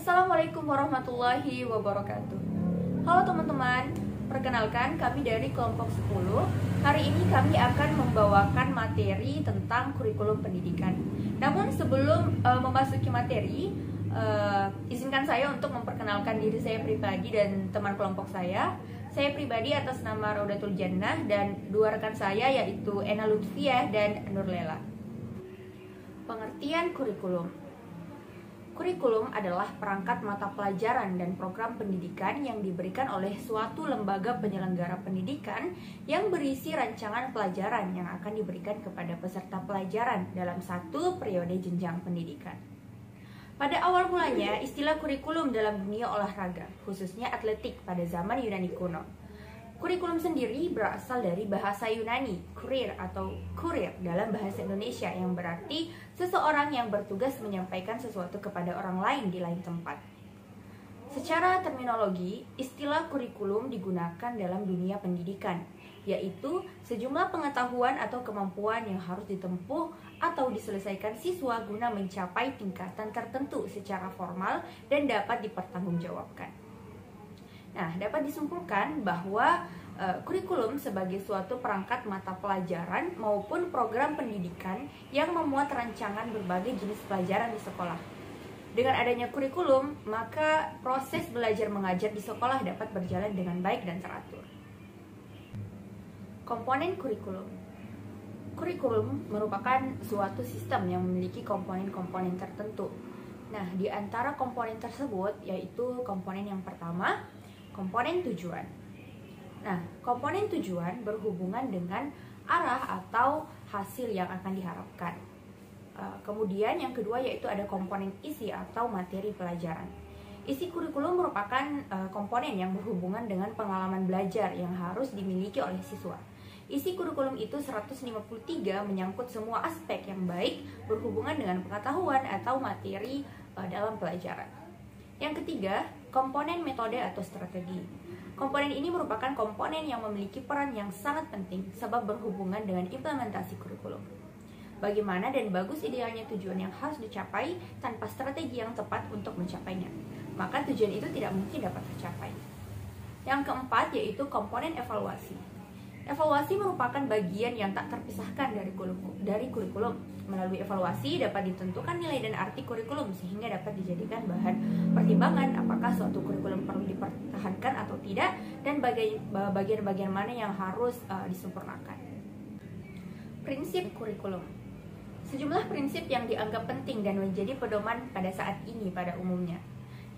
Assalamualaikum warahmatullahi wabarakatuh. Halo teman-teman, perkenalkan kami dari kelompok 10. Hari ini kami akan membawakan materi tentang kurikulum pendidikan. Namun sebelum memasuki materi, izinkan saya untuk memperkenalkan diri saya pribadi dan teman kelompok saya. Saya pribadi atas nama Raudatul Jannah dan dua rekan saya yaitu Ena Lutfiah dan Nurlela. Pengertian kurikulum. Kurikulum adalah perangkat mata pelajaran dan program pendidikan yang diberikan oleh suatu lembaga penyelenggara pendidikan yang berisi rancangan pelajaran yang akan diberikan kepada peserta pelajaran dalam satu periode jenjang pendidikan. Pada awal mulanya, istilah kurikulum dalam dunia olahraga, khususnya atletik pada zaman Yunani kuno. Kurikulum sendiri berasal dari bahasa Yunani, kurir atau kurir dalam bahasa Indonesia yang berarti seseorang yang bertugas menyampaikan sesuatu kepada orang lain di lain tempat. Secara terminologi, istilah kurikulum digunakan dalam dunia pendidikan, yaitu sejumlah pengetahuan atau kemampuan yang harus ditempuh atau diselesaikan siswa guna mencapai tingkatan tertentu secara formal dan dapat dipertanggungjawabkan. Nah, dapat disimpulkan bahwa kurikulum sebagai suatu perangkat mata pelajaran maupun program pendidikan yang memuat rancangan berbagai jenis pelajaran di sekolah. Dengan adanya kurikulum, maka proses belajar mengajar di sekolah dapat berjalan dengan baik dan teratur. Komponen kurikulum. Kurikulum merupakan suatu sistem yang memiliki komponen-komponen tertentu. Nah, di antara komponen tersebut yaitu komponen yang pertama, komponen tujuan. Nah, komponen tujuan berhubungan dengan arah atau hasil yang akan diharapkan. Kemudian yang kedua yaitu ada komponen isi atau materi pelajaran. Isi kurikulum merupakan komponen yang berhubungan dengan pengalaman belajar yang harus dimiliki oleh siswa. Isi kurikulum itu 153 menyangkut semua aspek yang baik berhubungan dengan pengetahuan atau materi dalam pelajaran. Yang ketiga, komponen metode atau strategi. Komponen ini merupakan komponen yang memiliki peran yang sangat penting sebab berhubungan dengan implementasi kurikulum. Bagaimana dan bagus idealnya tujuan yang harus dicapai tanpa strategi yang tepat untuk mencapainya, maka tujuan itu tidak mungkin dapat tercapai. Yang keempat yaitu komponen evaluasi. Evaluasi merupakan bagian yang tak terpisahkan dari kurikulum. Melalui evaluasi dapat ditentukan nilai dan arti kurikulum sehingga dapat dijadikan bahan pertimbangan apakah suatu kurikulum perlu dipertahankan atau tidak dan bagian-bagian mana yang harus disempurnakan. Prinsip kurikulum. Sejumlah prinsip yang dianggap penting dan menjadi pedoman pada saat ini pada umumnya.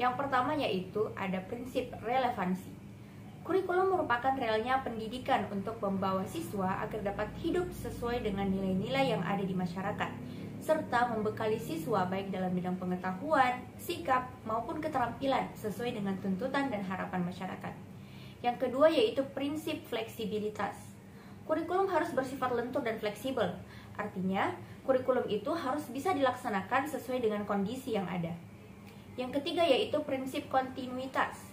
Yang pertama yaitu ada prinsip relevansi. Kurikulum merupakan relnya pendidikan untuk membawa siswa agar dapat hidup sesuai dengan nilai-nilai yang ada di masyarakat, serta membekali siswa baik dalam bidang pengetahuan, sikap, maupun keterampilan sesuai dengan tuntutan dan harapan masyarakat. Yang kedua yaitu prinsip fleksibilitas. Kurikulum harus bersifat lentur dan fleksibel, artinya kurikulum itu harus bisa dilaksanakan sesuai dengan kondisi yang ada. Yang ketiga yaitu prinsip kontinuitas.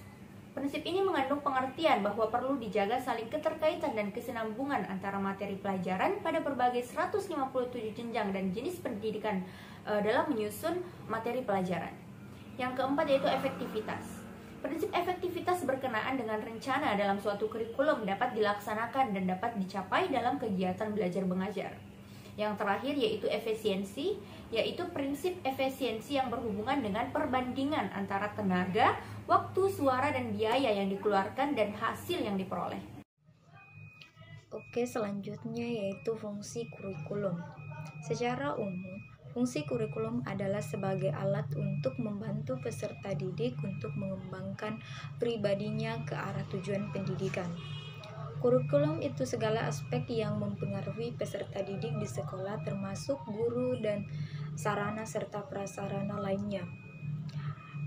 Prinsip ini mengandung pengertian bahwa perlu dijaga saling keterkaitan dan kesinambungan antara materi pelajaran pada berbagai 157 jenjang dan jenis pendidikan dalam menyusun materi pelajaran. Yang keempat yaitu efektivitas. Prinsip efektivitas berkenaan dengan rencana dalam suatu kurikulum dapat dilaksanakan dan dapat dicapai dalam kegiatan belajar mengajar. Yang terakhir yaitu efisiensi, yaitu prinsip efisiensi yang berhubungan dengan perbandingan antara tenaga, waktu, suara, dan biaya yang dikeluarkan dan hasil yang diperoleh. Oke, selanjutnya yaitu fungsi kurikulum. Secara umum, fungsi kurikulum adalah sebagai alat untuk membantu peserta didik untuk mengembangkan pribadinya ke arah tujuan pendidikan. Kurikulum itu segala aspek yang mempengaruhi peserta didik di sekolah termasuk guru dan sarana serta prasarana lainnya.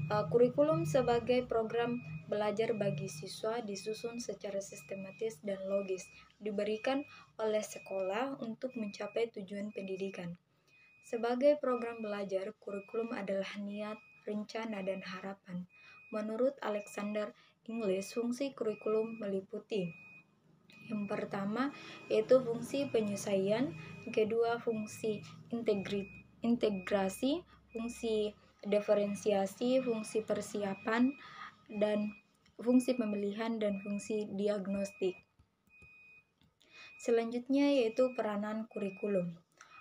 Kurikulum sebagai program belajar bagi siswa disusun secara sistematis dan logis, diberikan oleh sekolah untuk mencapai tujuan pendidikan. Sebagai program belajar, kurikulum adalah niat, rencana, dan harapan. Menurut Alexander Inglis, fungsi kurikulum meliputi yang pertama yaitu fungsi penyesuaian, kedua fungsi integrasi, fungsi diferensiasi, fungsi persiapan, dan fungsi pemilihan, dan fungsi diagnostik. Selanjutnya yaitu peranan kurikulum.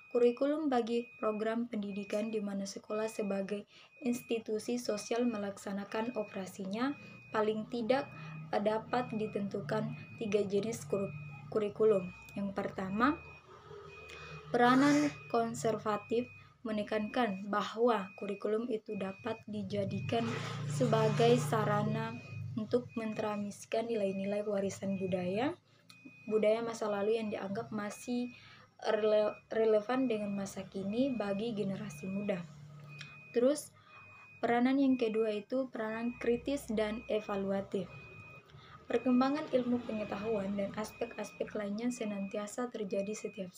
Kurikulum bagi program pendidikan di mana sekolah sebagai institusi sosial melaksanakan operasinya paling tidak dapat ditentukan 3 jenis kurikulum. Yang pertama, peranan konservatif menekankan bahwa kurikulum itu dapat dijadikan sebagai sarana untuk mentransmisikan nilai-nilai warisan budaya masa lalu yang dianggap masih relevan dengan masa kini bagi generasi muda. Terus, peranan yang kedua itu peranan kritis dan evaluatif. Perkembangan ilmu pengetahuan dan aspek-aspek lainnya senantiasa terjadi setiap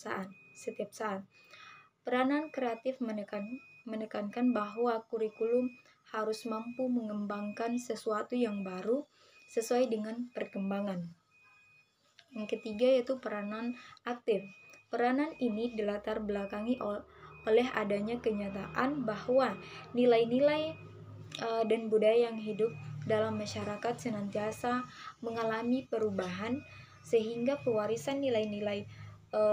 saat. Peranan kreatif menekankan bahwa kurikulum harus mampu mengembangkan sesuatu yang baru sesuai dengan perkembangan. Yang ketiga yaitu peranan aktif. Peranan ini dilatar belakangi oleh adanya kenyataan bahwa nilai-nilai dan budaya yang hidup dalam masyarakat senantiasa mengalami perubahan, sehingga pewarisan nilai-nilai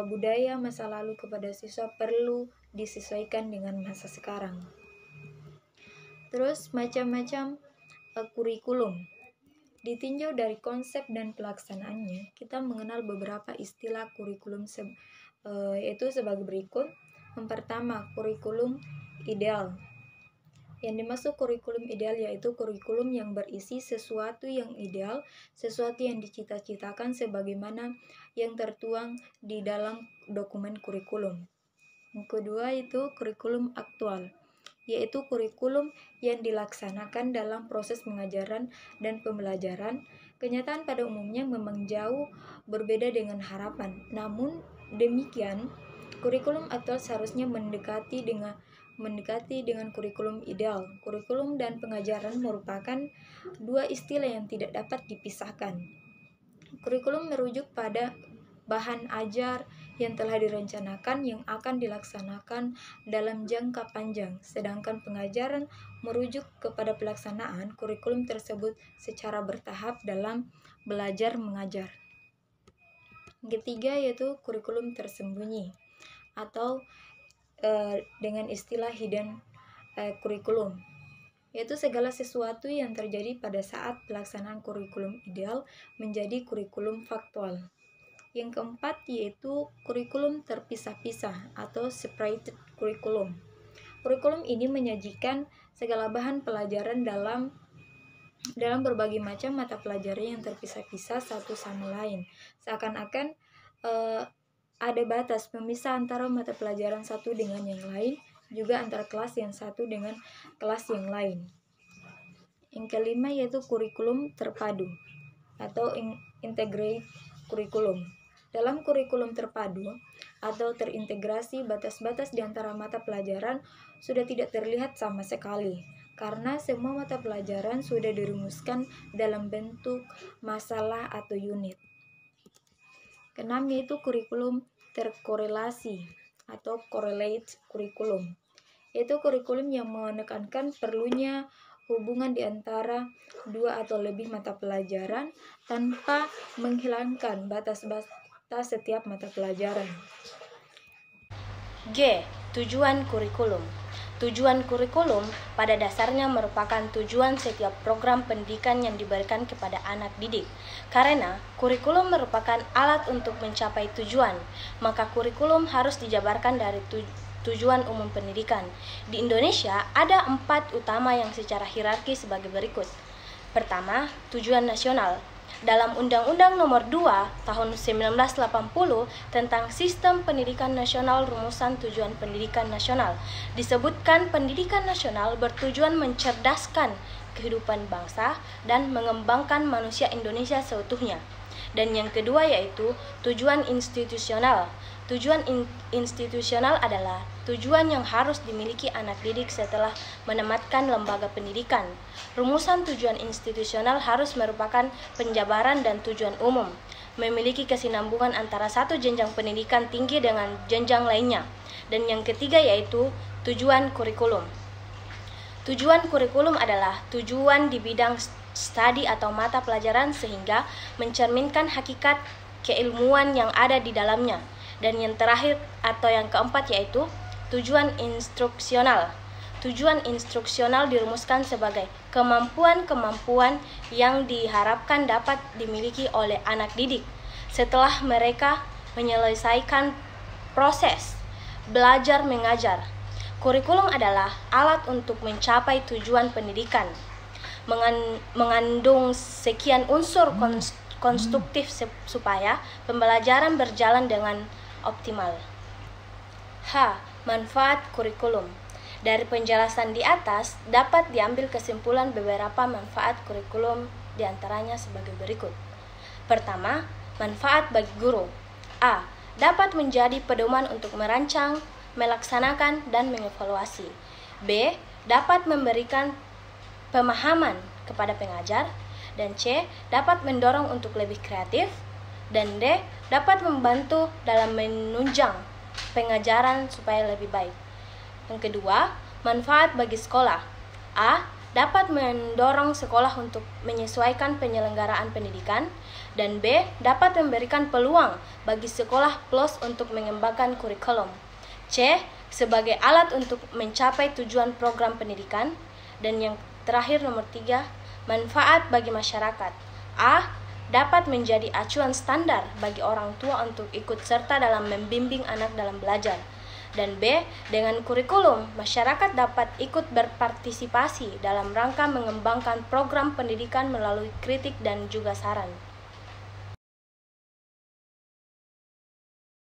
budaya masa lalu kepada siswa perlu disesuaikan dengan masa sekarang. Terus macam-macam kurikulum. Ditinjau dari konsep dan pelaksanaannya, kita mengenal beberapa istilah kurikulum yaitu sebagai berikut. Yang pertama, kurikulum ideal. Yang dimaksud kurikulum ideal yaitu kurikulum yang berisi sesuatu yang ideal, sesuatu yang dicita-citakan sebagaimana yang tertuang di dalam dokumen kurikulum. Yang kedua itu kurikulum aktual, yaitu kurikulum yang dilaksanakan dalam proses pengajaran dan pembelajaran. Kenyataan pada umumnya memang jauh berbeda dengan harapan. Namun demikian, kurikulum aktual seharusnya mendekati dengan kurikulum ideal. Kurikulum dan pengajaran merupakan dua istilah yang tidak dapat dipisahkan. Kurikulum merujuk pada bahan ajar yang telah direncanakan yang akan dilaksanakan dalam jangka panjang, sedangkan pengajaran merujuk kepada pelaksanaan kurikulum tersebut secara bertahap dalam belajar mengajar. Yang ketiga yaitu kurikulum tersembunyi atau dengan istilah hidden kurikulum, yaitu segala sesuatu yang terjadi pada saat pelaksanaan kurikulum ideal menjadi kurikulum faktual. Yang keempat yaitu kurikulum terpisah-pisah atau separated kurikulum. Kurikulum ini menyajikan segala bahan pelajaran dalam berbagai macam mata pelajaran yang terpisah-pisah satu sama lain. Seakan-akan ada batas pemisah antara mata pelajaran satu dengan yang lain, juga antara kelas yang satu dengan kelas yang lain. Yang kelima yaitu kurikulum terpadu atau integrated kurikulum. Dalam kurikulum terpadu atau terintegrasi, batas-batas di antara mata pelajaran sudah tidak terlihat sama sekali, karena semua mata pelajaran sudah dirumuskan dalam bentuk masalah atau unit. Keenam yaitu kurikulum terkorelasi atau correlate kurikulum, yaitu kurikulum yang menekankan perlunya hubungan di antara dua atau lebih mata pelajaran tanpa menghilangkan batas-batas setiap mata pelajaran. G. Tujuan kurikulum. Tujuan kurikulum pada dasarnya merupakan tujuan setiap program pendidikan yang diberikan kepada anak didik. Karena kurikulum merupakan alat untuk mencapai tujuan, maka kurikulum harus dijabarkan dari tujuan umum pendidikan. Di Indonesia ada 4 utama yang secara hierarki sebagai berikut. Pertama, tujuan nasional. Dalam Undang-Undang Nomor 2 Tahun 1980 tentang Sistem Pendidikan Nasional Rumusan Tujuan Pendidikan Nasional disebutkan pendidikan nasional bertujuan mencerdaskan kehidupan bangsa dan mengembangkan manusia Indonesia seutuhnya. Dan yang kedua yaitu tujuan institusional. Tujuan institusional adalah tujuan yang harus dimiliki anak didik setelah menamatkan lembaga pendidikan. Rumusan tujuan institusional harus merupakan penjabaran dan tujuan umum, memiliki kesinambungan antara satu jenjang pendidikan tinggi dengan jenjang lainnya. Dan yang ketiga yaitu tujuan kurikulum. Tujuan kurikulum adalah tujuan di bidang studi atau mata pelajaran sehingga mencerminkan hakikat keilmuan yang ada di dalamnya. Dan yang terakhir atau yang keempat yaitu tujuan instruksional. Tujuan instruksional dirumuskan sebagai kemampuan-kemampuan yang diharapkan dapat dimiliki oleh anak didik setelah mereka menyelesaikan proses belajar mengajar. Kurikulum adalah alat untuk mencapai tujuan pendidikan. Mengandung sekian unsur konstruktif supaya pembelajaran berjalan dengan optimal. H. Manfaat kurikulum. Dari penjelasan di atas dapat diambil kesimpulan beberapa manfaat kurikulum, diantaranya sebagai berikut. Pertama, manfaat bagi guru. A. Dapat menjadi pedoman untuk merancang, melaksanakan, dan mengevaluasi. B. Dapat memberikan pemahaman kepada pengajar. Dan C. Dapat mendorong untuk lebih kreatif. Dan D. Dapat membantu dalam menunjang pengajaran supaya lebih baik. Yang kedua, manfaat bagi sekolah. A. Dapat mendorong sekolah untuk menyesuaikan penyelenggaraan pendidikan. Dan B. Dapat memberikan peluang bagi sekolah plus untuk mengembangkan kurikulum. C. Sebagai alat untuk mencapai tujuan program pendidikan. Dan yang terakhir nomor 3, manfaat bagi masyarakat. A. Dapat menjadi acuan standar bagi orang tua untuk ikut serta dalam membimbing anak dalam belajar. Dan B. Dengan kurikulum, masyarakat dapat ikut berpartisipasi dalam rangka mengembangkan program pendidikan melalui kritik dan juga saran.